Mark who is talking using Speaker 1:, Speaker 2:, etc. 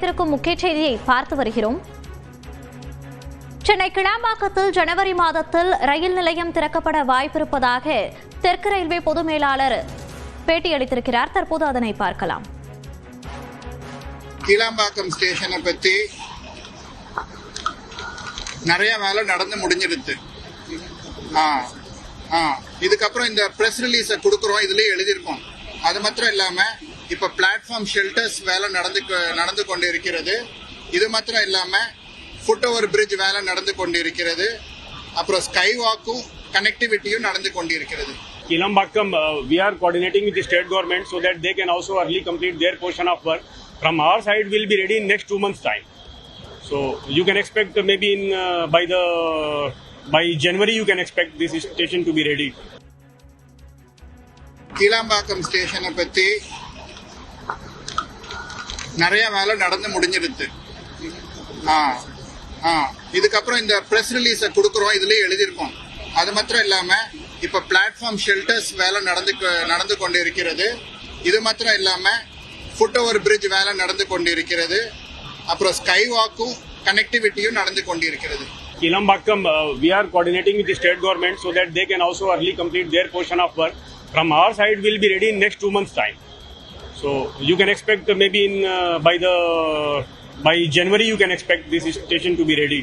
Speaker 1: கிடைத்திருக்கும் முக்கிய செய்தியை பார்த்து வருகிறோம். சென்னை கிளாம்பாக்கத்தில் ஜனவரி மாதத்தில் ரயில் நிலையம் திறக்கப்பட வாய்ப்பிருப்பதாக தெற்கு ரயில்வே பொது மேலாளர் பேட்டியளித்திருக்கிறார். தற்போது அதனை பார்க்கலாம்.
Speaker 2: கிளாம்பாக்கம் ஸ்டேஷனை பத்தி நிறைய வேலை நடந்து முடிஞ்சிருச்சு. இதுக்கப்புறம் இந்த பிரஸ் ரிலீஸை கொடுக்குறோம், இதுலயே எழுதியிருக்கோம். அது மாத்திரம் இல்லாம இப்ப பிளாட்ஃபார்ம் ஷெல்டர்ஸ் வேலை நடந்து கொண்டு இருக்கிறது. இது மாத்திரம் இல்லாம ஃபுட் ஓவர் பிரிட்ஜ் வேலை நடந்து கொண்டு இருக்கிறது. அப்புறம் ஸ்கை வாக்கும் கனெக்டிவிட்டியும் நடந்து கொண்டு இருக்கிறது.
Speaker 3: Kilambakkam, we are coordinating with the state government so that they can also early complete their portion of work. From our side, we'll be ready in next 2 months' time. So you can expect maybe by January you can expect this station to be ready.
Speaker 2: Kilambakkam ஸ்டேஷனை பத்தி நிறைய வேலை நடந்து முடிஞ்சிருச்சு. இதுக்கப்புறம் இந்த press ரிலீஸை கொடுக்குறோம், இதுலயே எழுதியிருக்கோம். அது மாத்திரம் இல்லாம இப்ப பிளாட்ஃபார்ம் ஷெல்டர்ஸ் வேலை நடந்து கொண்டு இருக்கிறது. இது மாத்திரம் இல்லாம ஃபுட் ஓவர் பிரிட்ஜ் வேலை நடந்து கொண்டு இருக்கிறது. அப்புறம் ஸ்கை வாக்கும் கனெக்டிவிட்டியும் நடந்து கொண்டு இருக்கிறது.
Speaker 3: Kilambakkam, we are coordinating with the state government so that they can also early complete their portion of work. From our side, we'll be ready in next 2 months' time. So you can expect maybe by January you can expect this station to be ready.